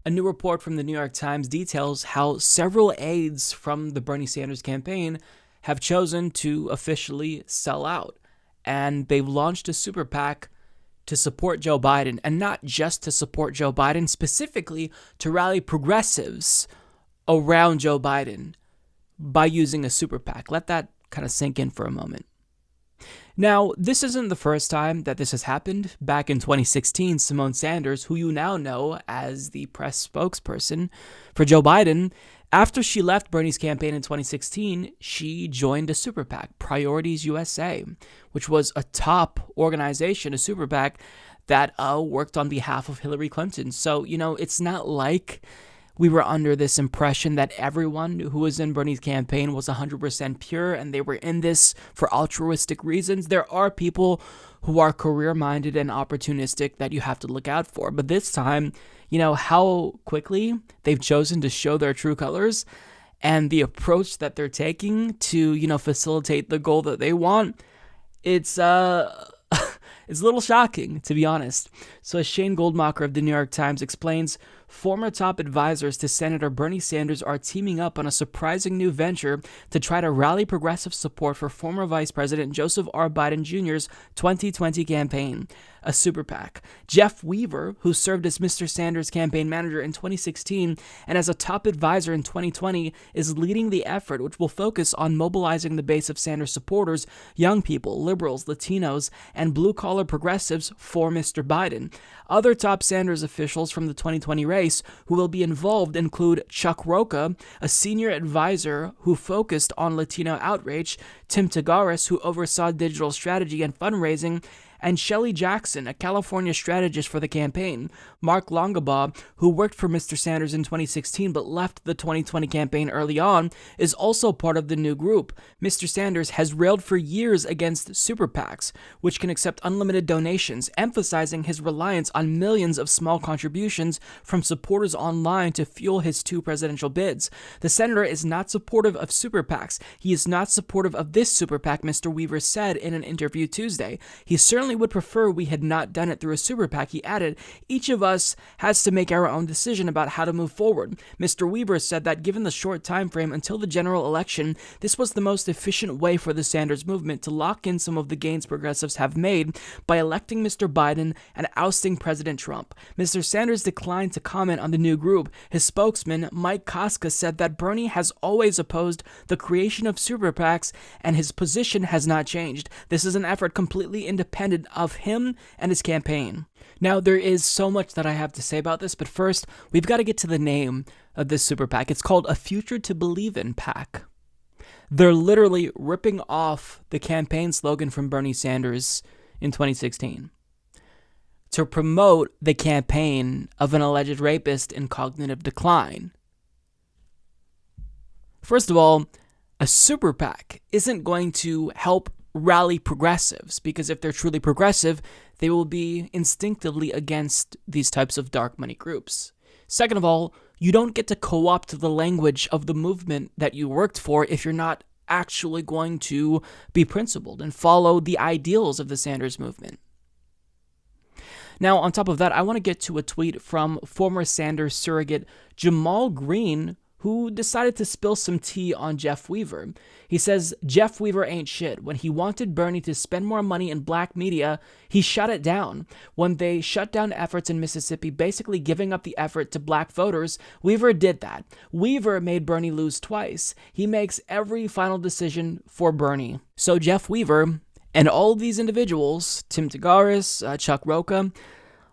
A new report from the New York Times details how several aides from the Bernie Sanders campaign have chosen to officially sell out. And they've launched a super PAC to support Joe Biden, and not just to support Joe Biden, specifically to rally progressives around Joe Biden by using a super PAC. Let that kind of sink in for a moment. Now, this isn't the first time that this has happened. Back in 2016, Simone Sanders, who you now know as the press spokesperson for Joe Biden, after she left Bernie's campaign in 2016, she joined a super PAC, Priorities USA, which was a top organization, a super PAC that worked on behalf of Hillary Clinton. So, it's not like we were under this impression that everyone who was in Bernie's campaign was 100% pure and they were in this for altruistic reasons. There are people who are career-minded and opportunistic that you have to look out for. But this time, how quickly they've chosen to show their true colors and the approach that they're taking to, facilitate the goal that they want, it's it's a little shocking, to be honest. So as Shane Goldmacher of the New York Times explains, former top advisors to Senator Bernie Sanders are teaming up on a surprising new venture to try to rally progressive support for former Vice President Joseph R. Biden Jr.'s 2020 campaign, a super PAC. Jeff Weaver, who served as Mr. Sanders' campaign manager in 2016 and as a top advisor in 2020, is leading the effort, which will focus on mobilizing the base of Sanders supporters, young people, liberals, Latinos, and blue-collar progressives for Mr. Biden. Other top Sanders officials from the 2020 race who will be involved include Chuck Rocha, a senior advisor who focused on Latino outreach, Tim Tagaris, who oversaw digital strategy and fundraising, and Shelley Jackson, a California strategist for the campaign. Mark Longabaugh, who worked for Mr. Sanders in 2016 but left the 2020 campaign early on, is also part of the new group. Mr. Sanders has railed for years against super PACs, which can accept unlimited donations, emphasizing his reliance on millions of small contributions from supporters online to fuel his two presidential bids. The senator is not supportive of super PACs. He is not supportive of this super PAC, Mr. Weaver said in an interview Tuesday. He certainly would prefer we had not done it through a super PAC, he added. Each of us has to make our own decision about how to move forward. Mr. Weaver said that given the short time frame until the general election, this was the most efficient way for the Sanders movement to lock in some of the gains progressives have made by electing Mr. Biden and ousting President Trump. Mr. Sanders declined to comment on the new group. His spokesman, Mike Koska, said that Bernie has always opposed the creation of super PACs and his position has not changed. This is an effort completely independent of him and his campaign. Now, there is so much that I have to say about this, but first, we've got to get to the name of this super PAC. It's called A Future to Believe in PAC. They're literally ripping off the campaign slogan from Bernie Sanders in 2016 to promote the campaign of an alleged rapist in cognitive decline. First of all, a super PAC isn't going to help rally progressives, because if they're truly progressive, they will be instinctively against these types of dark money groups. Second of all, you don't get to co-opt the language of the movement that you worked for if you're not actually going to be principled and follow the ideals of the Sanders movement. Now, on top of that, I want to get to a tweet from former Sanders surrogate Jamal Green, who decided to spill some tea on Jeff Weaver. He says, Jeff Weaver ain't shit. When he wanted Bernie to spend more money in black media, he shut it down. When they shut down efforts in Mississippi, basically giving up the effort to black voters, Weaver did that. Weaver made Bernie lose twice. He makes every final decision for Bernie. So Jeff Weaver and all these individuals, Tim Tagaris, Chuck Rocha,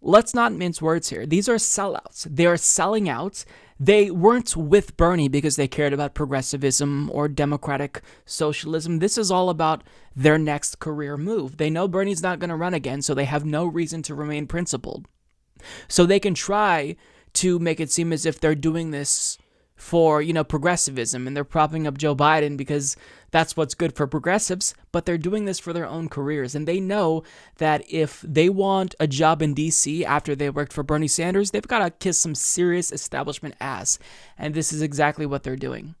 let's not mince words here. These are sellouts. They are selling out. They weren't with Bernie because they cared about progressivism or democratic socialism. This is all about their next career move. They know Bernie's not going to run again, so they have no reason to remain principled. So they can try to make it seem as if they're doing this for, progressivism, and they're propping up Joe Biden because that's what's good for progressives, but they're doing this for their own careers. And they know that if they want a job in D.C. after they worked for Bernie Sanders, they've got to kiss some serious establishment ass. And this is exactly what they're doing.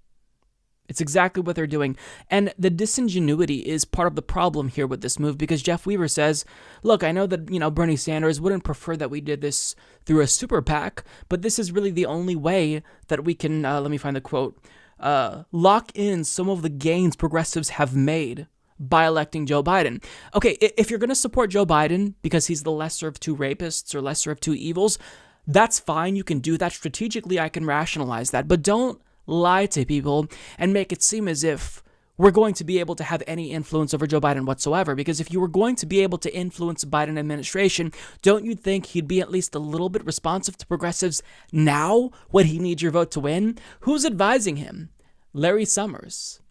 It's exactly what they're doing. And the disingenuity is part of the problem here with this move, because Jeff Weaver says, look, I know that, Bernie Sanders wouldn't prefer that we did this through a super PAC, but this is really the only way that we can, let me find the quote, lock in some of the gains progressives have made by electing Joe Biden. Okay, if you're going to support Joe Biden because he's the lesser of two rapists or lesser of two evils, that's fine. You can do that. Strategically, I can rationalize that. But don't lie to people and make it seem as if we're going to be able to have any influence over Joe Biden whatsoever. Because if you were going to be able to influence the Biden administration, don't you think he'd be at least a little bit responsive to progressives now when he needs your vote to win? Who's advising him? Larry Summers.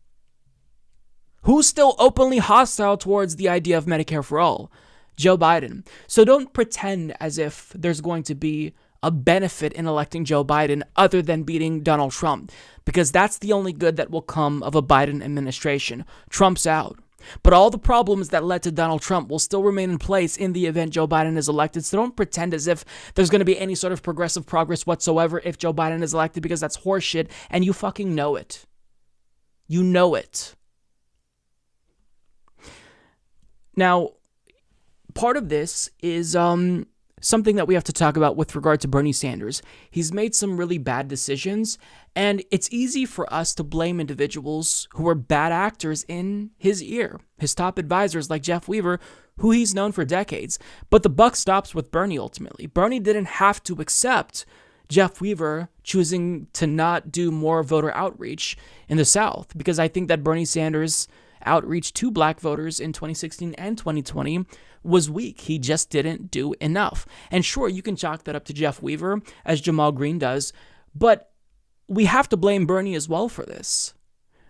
Who's still openly hostile towards the idea of Medicare for all? Joe Biden. So don't pretend as if there's going to be a benefit in electing Joe Biden other than beating Donald Trump, because that's the only good that will come of a Biden administration. Trump's out. But all the problems that led to Donald Trump will still remain in place in the event Joe Biden is elected. So don't pretend as if there's going to be any sort of progressive progress whatsoever if Joe Biden is elected, because that's horseshit, and you fucking know it. You know it. Now, part of this is something that we have to talk about with regard to Bernie Sanders. He's made some really bad decisions, and it's easy for us to blame individuals who are bad actors in his ear, his top advisors like Jeff Weaver, who he's known for decades. But the buck stops with Bernie ultimately. Bernie didn't have to accept Jeff Weaver choosing to not do more voter outreach in the South, because I think that Bernie Sanders' outreach to black voters in 2016 and 2020 was weak. He just didn't do enough. And sure, you can chalk that up to Jeff Weaver, as Jamal Green does, but we have to blame Bernie as well for this.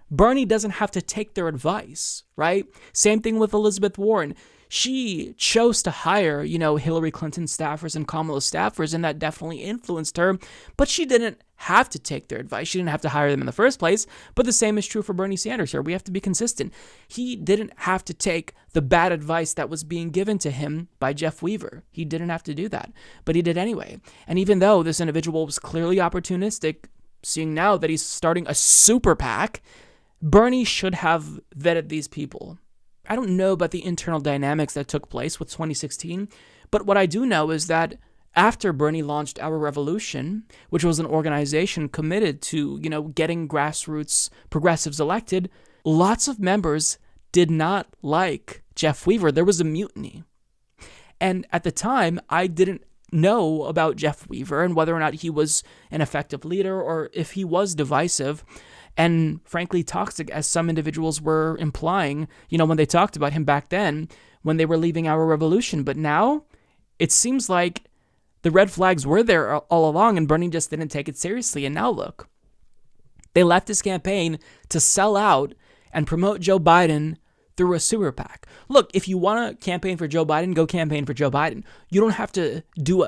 Bernie doesn't have to take their advice, right? Same thing with Elizabeth Warren. She chose to hire, Hillary Clinton staffers and Kamala staffers, and that definitely influenced her, but she didn't have to take their advice. She didn't have to hire them in the first place, but the same is true for Bernie Sanders here. We have to be consistent. He didn't have to take the bad advice that was being given to him by Jeff Weaver. He didn't have to do that, but he did anyway. And even though this individual was clearly opportunistic, seeing now that he's starting a super PAC, Bernie should have vetted these people. I don't know about the internal dynamics that took place with 2016, but what I do know is that after Bernie launched Our Revolution, which was an organization committed to, getting grassroots progressives elected, lots of members did not like Jeff Weaver. There was a mutiny. And at the time, I didn't know about Jeff Weaver and whether or not he was an effective leader or if he was divisive and frankly toxic, as some individuals were implying, when they talked about him back then when they were leaving Our Revolution. But now it seems like the red flags were there all along and Bernie just didn't take it seriously. And now look, they left his campaign to sell out and promote Joe Biden through a super PAC. Look, if you want to campaign for Joe Biden, go campaign for Joe Biden. You don't have to do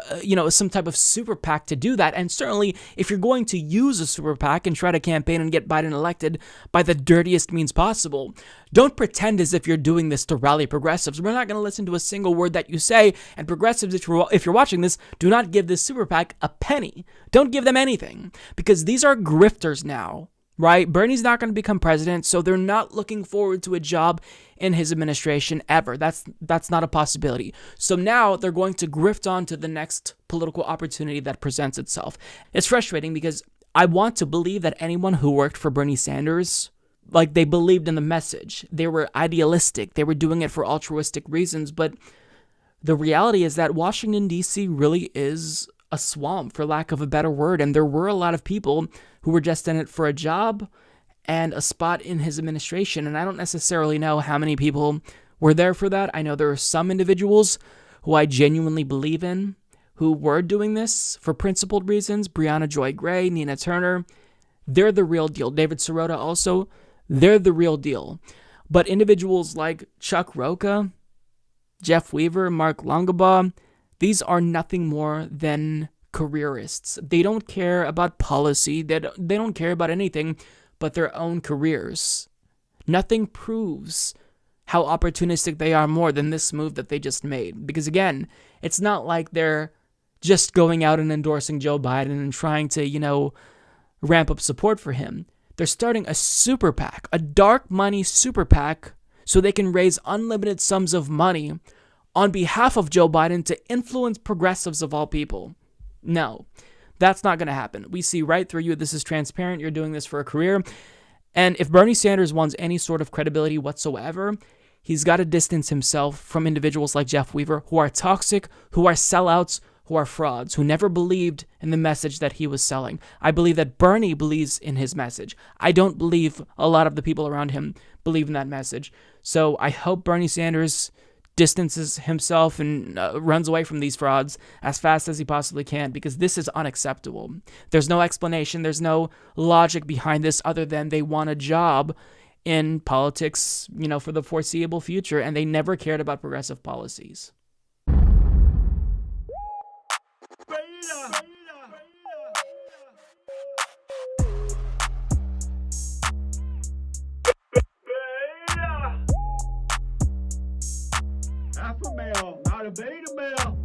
some type of super PAC to do that. And certainly, if you're going to use a super PAC and try to campaign and get Biden elected by the dirtiest means possible, don't pretend as if you're doing this to rally progressives. We're not going to listen to a single word that you say. And progressives, if you're watching this, do not give this super PAC a penny. Don't give them anything, because these are grifters now. Right? Bernie's not going to become president, so they're not looking forward to a job in his administration ever. That's not a possibility. So now they're going to grift on to the next political opportunity that presents itself. It's frustrating because I want to believe that anyone who worked for Bernie Sanders, they believed in the message. They were idealistic. They were doing it for altruistic reasons. But the reality is that Washington, D.C. really is a swamp, for lack of a better word. And there were a lot of people who were just in it for a job and a spot in his administration. And I don't necessarily know how many people were there for that. I know there are some individuals who I genuinely believe in who were doing this for principled reasons. Breonna Joy Gray, Nina Turner, they're the real deal. David Sirota also, they're the real deal. But individuals like Chuck Rocha, Jeff Weaver, Mark Longabaugh, these are nothing more than careerists. They don't care about policy. They don't care about anything but their own careers. Nothing proves how opportunistic they are more than this move that they just made. Because again, it's not like they're just going out and endorsing Joe Biden and trying to, ramp up support for him. They're starting a super PAC, a dark money super PAC, so they can raise unlimited sums of money on behalf of Joe Biden to influence progressives of all people. No, that's not going to happen. We see right through you. This is transparent. You're doing this for a career. And if Bernie Sanders wants any sort of credibility whatsoever, he's got to distance himself from individuals like Jeff Weaver, who are toxic, who are sellouts, who are frauds, who never believed in the message that he was selling. I believe that Bernie believes in his message. I don't believe a lot of the people around him believe in that message. So I hope Bernie Sanders distances himself and runs away from these frauds as fast as he possibly can, because this is unacceptable. There's no explanation. There's no logic behind this other than they want a job in politics, for the foreseeable future, and they never cared about progressive policies. Alpha male, not a beta male.